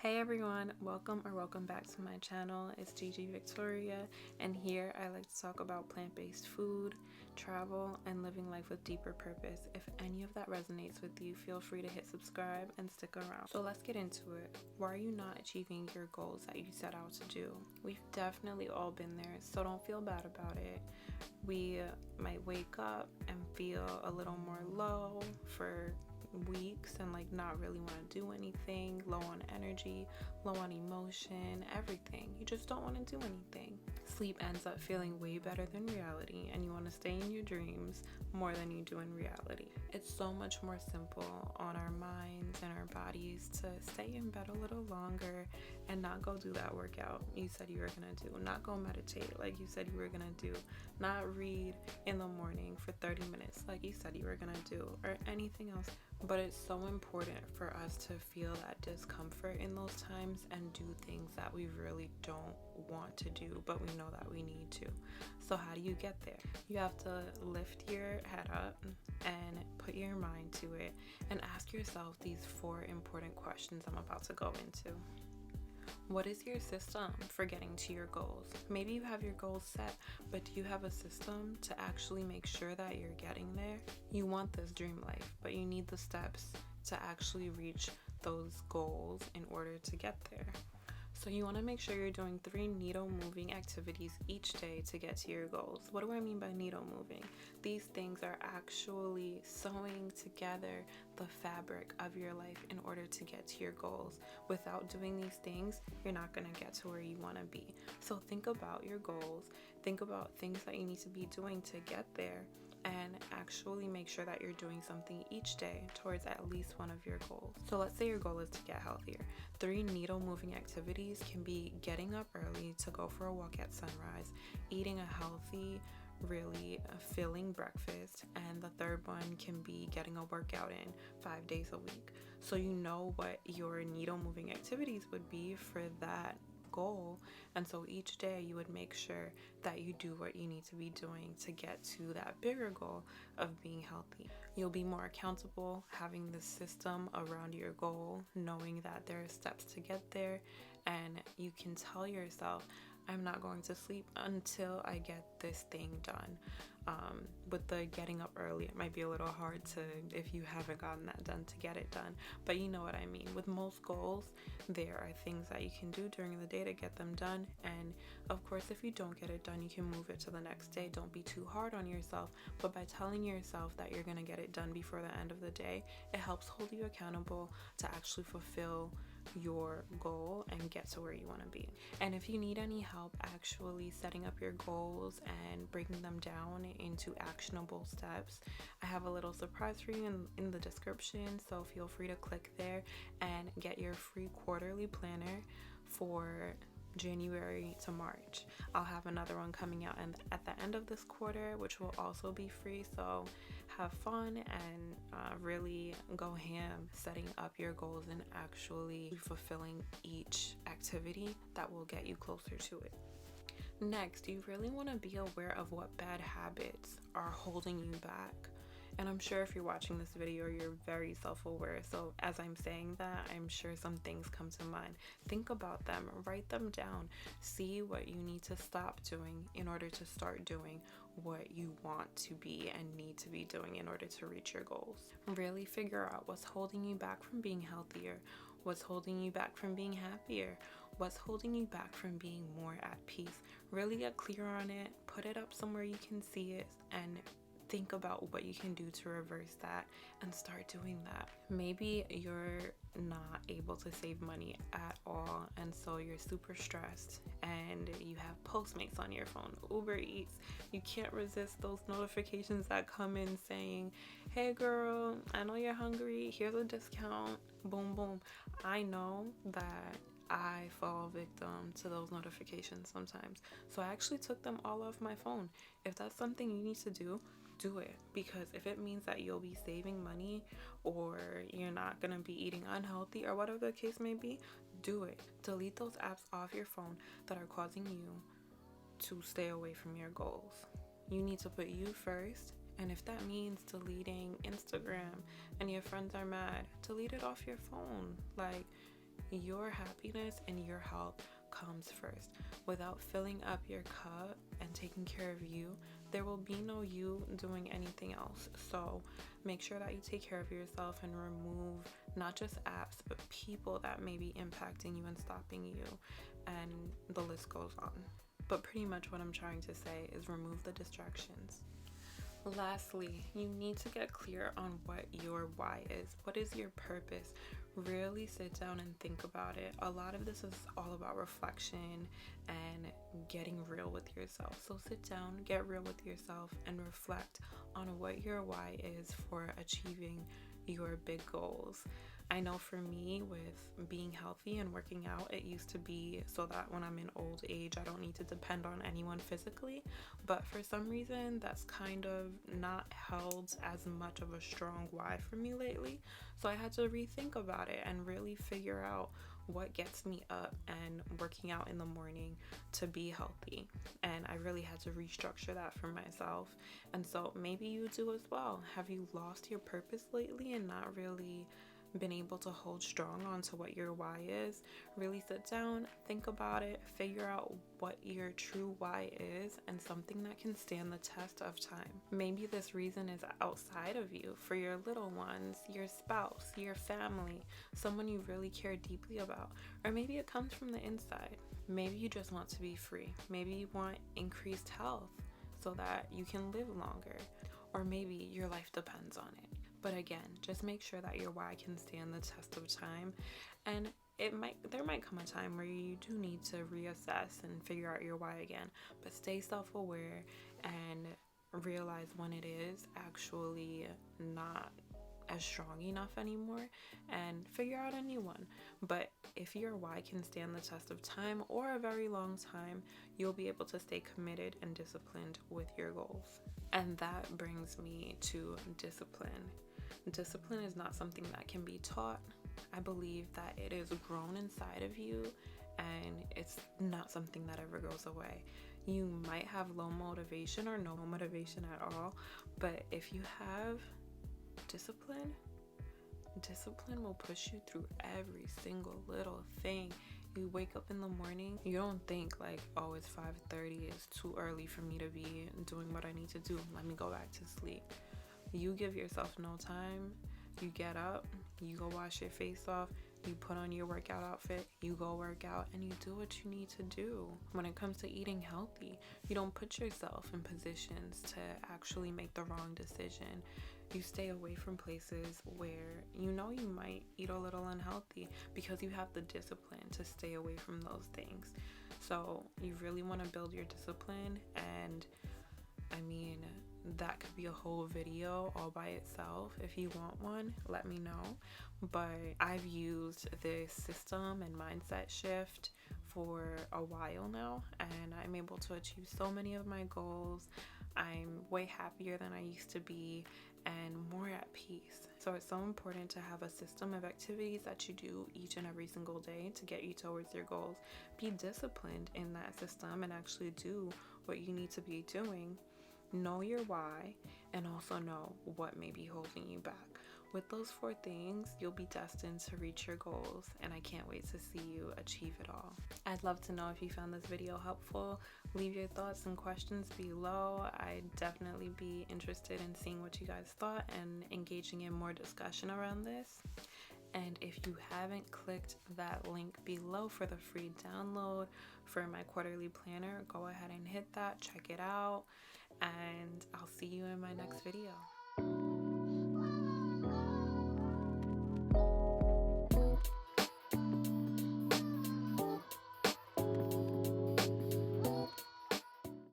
Hey everyone, welcome back to my channel. It's Gigi Victoria, and here I like to talk about plant-based food, travel, and living life with deeper purpose. If any of that resonates with you, feel free to hit subscribe and stick around. So let's get into it. Why are you not achieving your goals that you set out to do? We've definitely all been there, so don't feel bad about it. We might wake up and feel a little more low for weeks and not really want to do anything, low on energy, low on emotion, everything. You just don't want to do anything. Sleep ends up feeling way better than reality, and you want to stay in your dreams more than you do in reality. It's so much more simple on our minds and our bodies to stay in bed a little longer and not go do that workout you said you were gonna do, not go meditate like you said you were gonna do, not read in the morning for 30 minutes like you said you were gonna do, or anything else. But it's so important for us to feel that discomfort in those times and do things that we really don't want to do, but we know that we need to. So how do you get there? You have to lift your head up and put your mind to it and ask yourself these 4 important questions I'm about to go into. What is your system for getting to your goals? Maybe you have your goals set, but do you have a system to actually make sure that you're getting there? You want this dream life, but you need the steps to actually reach those goals in order to get there. So you want to make sure you're doing 3 needle moving activities each day to get to your goals. What do I mean by needle moving? These things are actually sewing together the fabric of your life in order to get to your goals. Without doing these things, you're not going to get to where you want to be. So think about your goals. Think about things that you need to be doing to get there, and actually make sure that you're doing something each day towards at least one of your goals. So let's say your goal is to get healthier. 3 needle moving activities can be getting up early to go for a walk at sunrise, eating a healthy, really filling breakfast, and the third one can be getting a workout in 5 days a week. So you know what your needle moving activities would be for that goal, and so each day you would make sure that you do what you need to be doing to get to that bigger goal of being healthy. You'll be more accountable having the system around your goal, knowing that there are steps to get there, and you can tell yourself, I'm not going to sleep until I get this thing done. With the getting up early, it might be a little hard to, if you haven't gotten that done, to get it done. But you know what I mean. With most goals, there are things that you can do during the day to get them done. And of course, if you don't get it done, you can move it to the next day. Don't be too hard on yourself. But by telling yourself that you're going to get it done before the end of the day, it helps hold you accountable to actually fulfill your goal and get to where you want to be. And if you need any help actually setting up your goals and breaking them down into actionable steps, I have a little surprise for you in the description, so feel free to click there and get your free quarterly planner for January to March. I'll have another one coming out and at the end of this quarter, which will also be free. So have fun and really go ham setting up your goals and actually fulfilling each activity that will get you closer to it. Next, you really want to be aware of what bad habits are holding you back. And I'm sure if you're watching this video, you're very self-aware. So as I'm saying that, I'm sure some things come to mind. Think about them, write them down, see what you need to stop doing in order to start doing what you want to be and need to be doing in order to reach your goals. Really figure out what's holding you back from being healthier, what's holding you back from being happier, what's holding you back from being more at peace. Really get clear on it, put it up somewhere you can see it, and think about what you can do to reverse that and start doing that. Maybe you're not able to save money at all, and so you're super stressed and you have Postmates on your phone, Uber Eats. You can't resist those notifications that come in saying, hey girl, I know you're hungry, here's a discount, boom boom. I know that I fall victim to those notifications sometimes, so I actually took them all off my phone. If that's something you need to do it, because if it means that you'll be saving money or you're not gonna be eating unhealthy or whatever the case may be, do it. Delete those apps off your phone that are causing you to stay away from your goals. You need to put you first, and if that means deleting Instagram and your friends are mad, delete it off your phone. Your happiness and your health comes first. Without filling up your cup and taking care of you, there will be no you doing anything else. So make sure that you take care of yourself and remove not just apps, but people that may be impacting you and stopping you. And the list goes on. But pretty much what I'm trying to say is remove the distractions. Lastly, you need to get clear on what your why is. What is your purpose? Really sit down and think about it. A lot of this is all about reflection and getting real with yourself. So sit down, get real with yourself, and reflect on what your why is for achieving your big goals. I know for me, with being healthy and working out, it used to be so that when I'm in old age, I don't need to depend on anyone physically. But for some reason, that's kind of not held as much of a strong why for me lately. So I had to rethink about it and really figure out what gets me up and working out in the morning to be healthy. And I really had to restructure that for myself. And so maybe you do as well. Have you lost your purpose lately and not really been able to hold strong onto what your why is? Really sit down, think about it, figure out what your true why is, and something that can stand the test of time. Maybe this reason is outside of you, for your little ones, your spouse, your family, someone you really care deeply about. Or maybe it comes from the inside. Maybe you just want to be free. Maybe you want increased health so that you can live longer. Or maybe your life depends on it. But again, just make sure that your why can stand the test of time. And there might come a time where you do need to reassess and figure out your why again. But stay self-aware and realize when it is actually not as strong enough anymore, and figure out a new one. But if your why can stand the test of time or a very long time, you'll be able to stay committed and disciplined with your goals. And that brings me to discipline. Discipline is not something that can be taught. I believe that it is grown inside of you, and it's not something that ever goes away. You might have low motivation or no motivation at all, but if you have discipline will push you through every single little thing. You wake up in the morning, you don't think like, oh, it's 5:30, it's too early for me to be doing what I need to do, let me go back to sleep. You give yourself no time. You get up, you go wash your face off, you put on your workout outfit, you go work out, and you do what you need to do. When it comes to eating healthy, you don't put yourself in positions to actually make the wrong decision. You stay away from places where you know you might eat a little unhealthy because you have the discipline to stay away from those things. So you really want to build your discipline, and I mean, that could be a whole video all by itself. If you want one, let me know. But I've used this system and mindset shift for a while now, and I'm able to achieve so many of my goals. I'm way happier than I used to be and more at peace. So it's so important to have a system of activities that you do each and every single day to get you towards your goals. Be disciplined in that system and actually do what you need to be doing. Know your why, and also know what may be holding you back. With those 4 things, you'll be destined to reach your goals, and I can't wait to see you achieve it all. I'd love to know if you found this video helpful. Leave your thoughts and questions below. I'd definitely be interested in seeing what you guys thought and engaging in more discussion around this. And if you haven't clicked that link below for the free download for my quarterly planner, go ahead and hit that, check it out, and I'll see you in my next video.